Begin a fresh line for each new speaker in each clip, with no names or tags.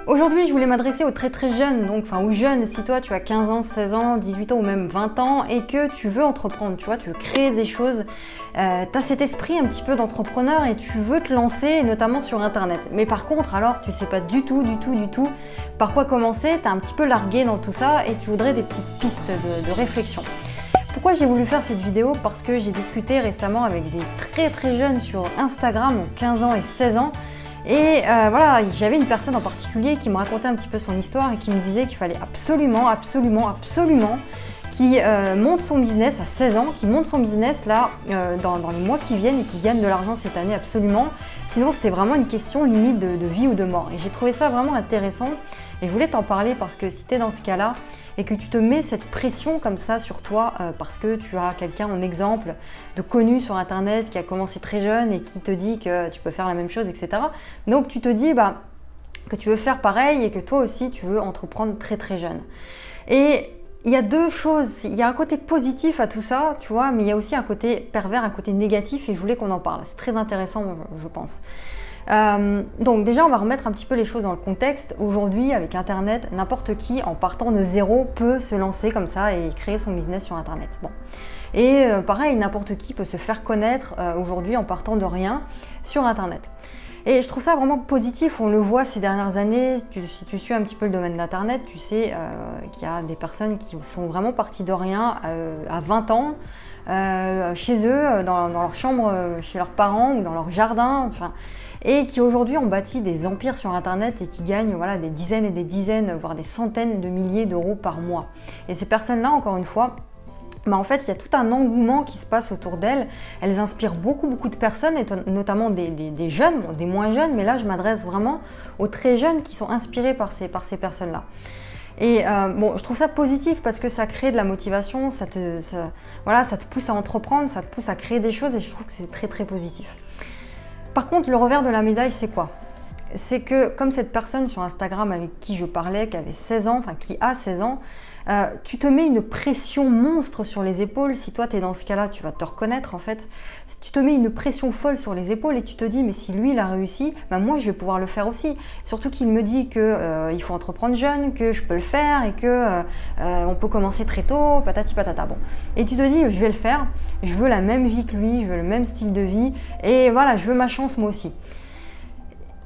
Aujourd'hui, je voulais m'adresser aux très jeunes, donc enfin aux jeunes, si toi tu as 15 ans, 16 ans, 18 ans ou même 20 ans et que tu veux entreprendre, tu vois, tu veux créer des choses, tu as cet esprit un petit peu d'entrepreneur et tu veux te lancer, notamment sur internet. Mais par contre, alors tu sais pas du tout par quoi commencer, tu es un petit peu largué dans tout ça et tu voudrais des petites pistes de réflexion. Pourquoi j'ai voulu faire cette vidéo? Parce que j'ai discuté récemment avec des très jeunes sur Instagram, 15 ans et 16 ans. Et voilà, j'avais une personne en particulier qui me racontait un petit peu son histoire et qui me disait qu'il fallait absolument qu'il monte son business à 16 ans, qu'il monte son business là dans les mois qui viennent et qu'il gagne de l'argent cette année absolument. Sinon c'était vraiment une question limite de vie ou de mort. Et j'ai trouvé ça vraiment intéressant et je voulais t'en parler parce que si tu es dans ce cas-là et que tu te mets cette pression comme ça sur toi parce que tu as quelqu'un en exemple de connu sur internet qui a commencé très jeune et qui te dit que tu peux faire la même chose, etc. Donc tu te dis que tu veux faire pareil et que toi aussi tu veux entreprendre très jeune. Et il y a deux choses, il y a un côté positif à tout ça, tu vois, mais il y a aussi un côté pervers, un côté négatif et je voulais qu'on en parle. C'est très intéressant, je pense. Donc déjà, on va remettre un petit peu les choses dans le contexte. Aujourd'hui, avec Internet, n'importe qui, en partant de zéro, peut se lancer comme ça et créer son business sur Internet. Bon. Et pareil, n'importe qui peut se faire connaître aujourd'hui en partant de rien sur Internet. Et je trouve ça vraiment positif, on le voit ces dernières années, si tu suis un petit peu le domaine d'Internet, tu sais qu'il y a des personnes qui sont vraiment parties de rien à 20 ans, chez eux, dans leur chambre, chez leurs parents ou dans leur jardin, enfin, et qui aujourd'hui ont bâti des empires sur Internet et qui gagnent voilà, des dizaines et des dizaines, voire des centaines de milliers d'euros par mois. Et ces personnes-là, encore une fois, en fait, il y a tout un engouement qui se passe autour d'elles. Elles inspirent beaucoup de personnes, et notamment des jeunes, bon, des moins jeunes, mais là, je m'adresse vraiment aux très jeunes qui sont inspirés par ces personnes-là. Et bon, je trouve ça positif parce que ça crée de la motivation, ça te pousse à entreprendre, ça te pousse à créer des choses et je trouve que c'est très positif. Par contre, le revers de la médaille, c'est quoi? C'est que comme cette personne sur Instagram avec qui je parlais, qui avait 16 ans, enfin qui a 16 ans, tu te mets une pression monstre sur les épaules. Si toi tu es dans ce cas-là, tu vas te reconnaître en fait. Tu te mets une pression folle sur les épaules et tu te dis mais si lui il a réussi, moi je vais pouvoir le faire aussi. Surtout qu'il me dit que il faut entreprendre jeune, que je peux le faire et que on peut commencer très tôt, patati patata. Bon. Et tu te dis je vais le faire, je veux la même vie que lui, je veux le même style de vie et voilà, je veux ma chance moi aussi.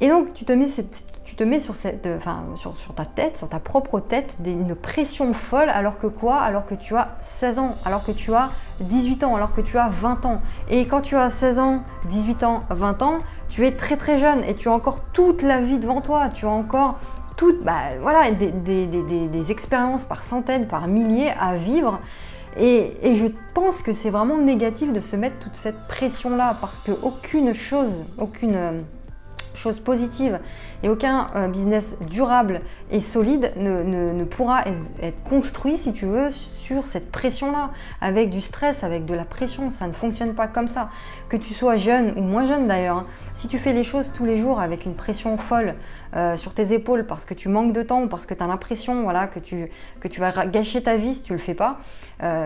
Et donc tu te mets sur ta tête, sur ta propre tête, une pression folle alors que quoi? Alors que tu as 16 ans, alors que tu as 18 ans, alors que tu as 20 ans. Et quand tu as 16 ans, 18 ans, 20 ans, tu es très jeune et tu as encore toute la vie devant toi. Tu as encore des expériences par centaines, par milliers à vivre. Et je pense que c'est vraiment négatif de se mettre toute cette pression-là parce qu'aucune chose positive et aucun business durable et solide ne pourra être construit, si tu veux, sur cette pression-là, avec du stress, avec de la pression. Ça ne fonctionne pas comme ça. Que tu sois jeune ou moins jeune d'ailleurs, hein, si tu fais les choses tous les jours avec une pression folle sur tes épaules parce que tu manques de temps ou parce que tu as l'impression voilà, que tu vas gâcher ta vie si tu ne le fais pas,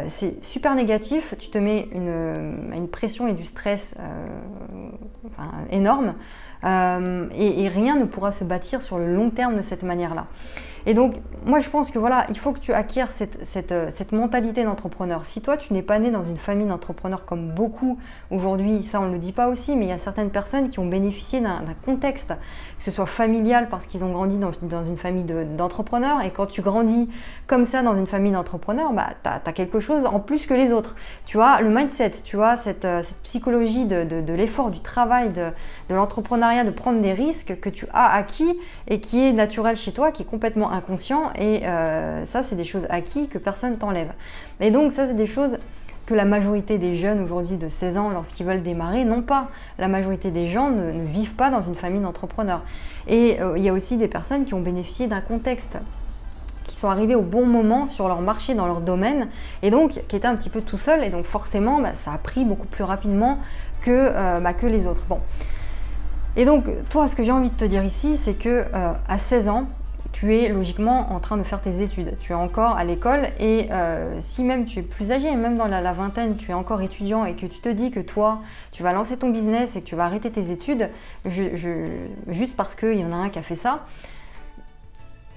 c'est super négatif. Tu te mets une pression et du stress énorme. Et rien ne pourra se bâtir sur le long terme de cette manière-là. Et donc, moi je pense que voilà, il faut que tu acquières cette mentalité d'entrepreneur. Si toi tu n'es pas né dans une famille d'entrepreneurs comme beaucoup aujourd'hui, ça on ne le dit pas aussi, mais il y a certaines personnes qui ont bénéficié d'un contexte, que ce soit familial parce qu'ils ont grandi dans une famille d'entrepreneurs, et quand tu grandis comme ça dans une famille d'entrepreneurs, tu as quelque chose en plus que les autres. Tu as le mindset, tu as cette psychologie de l'effort, du travail, de l'entrepreneuriat, de prendre des risques que tu as acquis et qui est naturel chez toi, qui est complètement inconscient, et ça c'est des choses acquises que personne t'enlève. Et donc ça c'est des choses que la majorité des jeunes aujourd'hui de 16 ans, lorsqu'ils veulent démarrer, n'ont pas. La majorité des gens ne vivent pas dans une famille d'entrepreneurs. Et il y a aussi des personnes qui ont bénéficié d'un contexte, qui sont arrivés au bon moment sur leur marché, dans leur domaine, et donc qui étaient un petit peu tout seuls, et donc forcément ça a pris beaucoup plus rapidement que les autres. Bon. Et donc toi, ce que j'ai envie de te dire ici, c'est que à 16 ans, tu es logiquement en train de faire tes études, tu es encore à l'école, et si même tu es plus âgé, même dans la vingtaine, tu es encore étudiant et que tu te dis que toi, tu vas lancer ton business et que tu vas arrêter tes études juste parce qu'il y en a un qui a fait ça,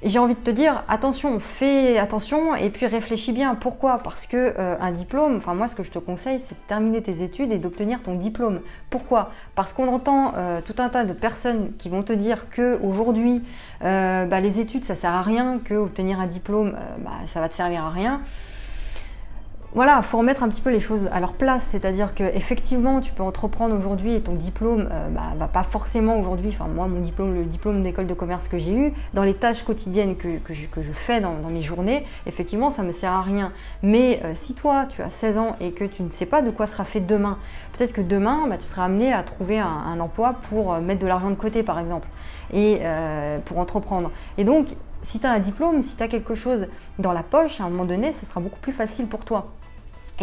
j'ai envie de te dire, attention, fais attention et puis réfléchis bien. Pourquoi? Parce que un diplôme, enfin moi ce que je te conseille, c'est de terminer tes études et d'obtenir ton diplôme. Pourquoi? Parce qu'on entend tout un tas de personnes qui vont te dire que aujourd'hui, les études ça sert à rien, que obtenir un diplôme, ça va te servir à rien. Voilà, il faut remettre un petit peu les choses à leur place, c'est-à-dire qu'effectivement, tu peux entreprendre aujourd'hui et ton diplôme, pas forcément aujourd'hui, enfin moi, mon diplôme, le diplôme d'école de commerce que j'ai eu, dans les tâches quotidiennes que je fais dans mes journées, effectivement, ça ne me sert à rien. Mais si toi, tu as 16 ans et que tu ne sais pas de quoi sera fait demain, peut-être que demain, tu seras amené à trouver un emploi pour mettre de l'argent de côté, par exemple, et pour entreprendre. Et donc, si tu as un diplôme, si tu as quelque chose dans la poche, à un moment donné, ce sera beaucoup plus facile pour toi.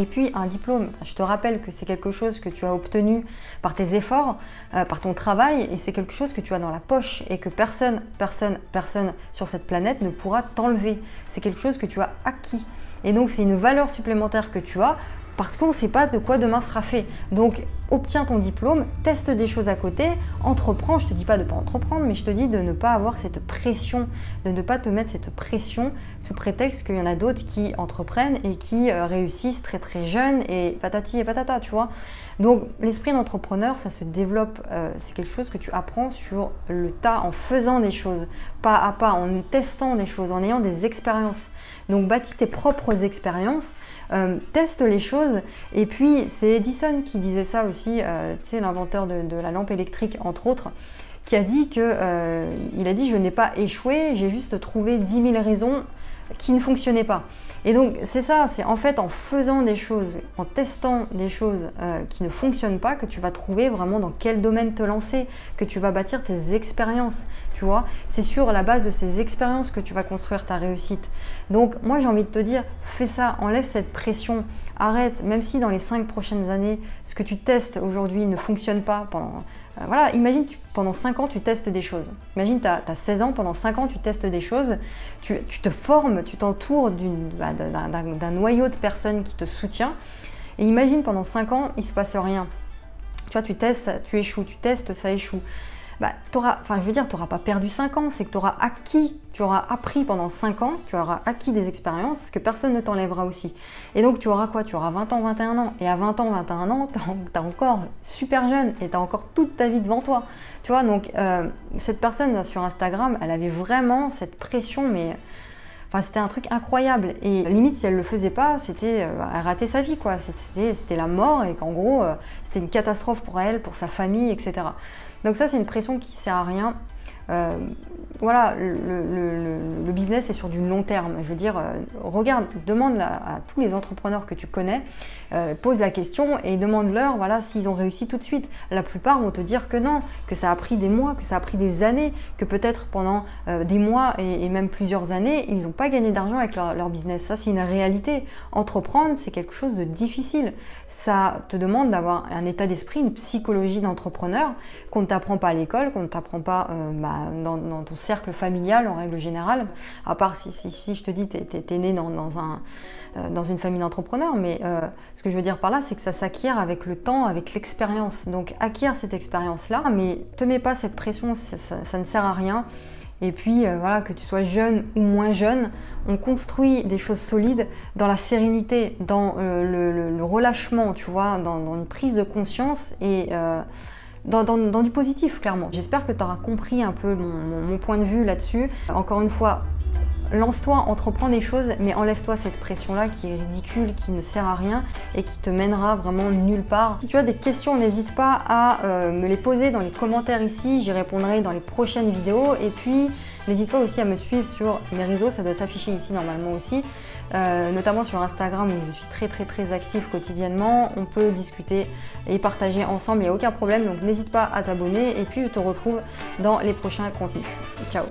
Et puis un diplôme, je te rappelle que c'est quelque chose que tu as obtenu par tes efforts, par ton travail, et c'est quelque chose que tu as dans la poche et que personne sur cette planète ne pourra t'enlever. C'est quelque chose que tu as acquis. Et donc c'est une valeur supplémentaire que tu as parce qu'on ne sait pas de quoi demain sera fait. Donc obtiens ton diplôme, teste des choses à côté, entreprends. Je ne te dis pas de ne pas entreprendre, mais je te dis de ne pas avoir cette pression, de ne pas te mettre cette pression sous prétexte qu'il y en a d'autres qui entreprennent et qui réussissent très très jeunes et patati et patata, tu vois. Donc l'esprit d'entrepreneur, ça se développe, c'est quelque chose que tu apprends sur le tas, en faisant des choses, pas à pas, en testant des choses, en ayant des expériences. Donc bâtis tes propres expériences, teste les choses. Et puis c'est Edison qui disait ça aussi, tu sais, l'inventeur de la lampe électrique entre autres, qui a dit que, il a dit je n'ai pas échoué, j'ai juste trouvé 10 000 raisons qui ne fonctionnaient pas. Et donc c'est ça, c'est en fait en faisant des choses, en testant des choses qui ne fonctionnent pas, que tu vas trouver vraiment dans quel domaine te lancer, que tu vas bâtir tes expériences, tu vois. C'est sur la base de ces expériences que tu vas construire ta réussite. Donc moi j'ai envie de te dire, fais ça, enlève cette pression, arrête, même si dans les 5 prochaines années, ce que tu testes aujourd'hui ne fonctionne pas pendant... voilà, imagine pendant 5 ans tu testes des choses. Imagine tu as 16 ans, pendant 5 ans tu testes des choses, tu te formes, tu t'entoures d'un noyau de personnes qui te soutient. Et imagine pendant 5 ans, il ne se passe rien. Tu vois, tu testes, tu échoues, tu testes, ça échoue. Tu n'auras pas perdu 5 ans, c'est que tu auras acquis, tu auras appris pendant 5 ans, tu auras acquis des expériences que personne ne t'enlèvera aussi. Et donc tu auras quoi? Tu auras 20 ans, 21 ans. Et à 20 ans, 21 ans, tu es encore super jeune et tu as encore toute ta vie devant toi. Tu vois, donc cette personne là, sur Instagram, elle avait vraiment cette pression, mais... Enfin, c'était un truc incroyable et limite si elle le faisait pas, c'était elle ratait sa vie quoi. C'était la mort et qu'en gros c'était une catastrophe pour elle, pour sa famille, etc. Donc ça c'est une pression qui sert à rien. Voilà, le business est sur du long terme. Je veux dire, regarde, demande à tous les entrepreneurs que tu connais, pose la question et demande-leur voilà, s'ils ont réussi tout de suite. La plupart vont te dire que non, que ça a pris des mois, que ça a pris des années, que peut-être pendant des mois et même plusieurs années, ils n'ont pas gagné d'argent avec leur business. Ça, c'est une réalité. Entreprendre, c'est quelque chose de difficile. Ça te demande d'avoir un état d'esprit, une psychologie d'entrepreneur qu'on ne t'apprend pas à l'école, qu'on ne t'apprend pas dans ton cercle familial en règle générale, à part si je te dis t'es né dans une famille d'entrepreneurs, mais ce que je veux dire par là, c'est que ça s'acquiert avec le temps, avec l'expérience. Donc acquiert cette expérience-là, mais te mets pas cette pression, ça ne sert à rien. Et puis voilà, que tu sois jeune ou moins jeune, on construit des choses solides dans la sérénité, dans le relâchement, tu vois, dans une prise de conscience et dans du positif, clairement. J'espère que tu auras compris un peu mon point de vue là-dessus. Encore une fois, lance-toi, entreprends des choses, mais enlève-toi cette pression-là qui est ridicule, qui ne sert à rien et qui te mènera vraiment nulle part. Si tu as des questions, n'hésite pas à me les poser dans les commentaires ici, j'y répondrai dans les prochaines vidéos. Et puis, n'hésite pas aussi à me suivre sur mes réseaux, ça doit s'afficher ici normalement aussi, notamment sur Instagram où je suis très active quotidiennement. On peut discuter et partager ensemble, il n'y a aucun problème, donc n'hésite pas à t'abonner et puis je te retrouve dans les prochains contenus. Ciao!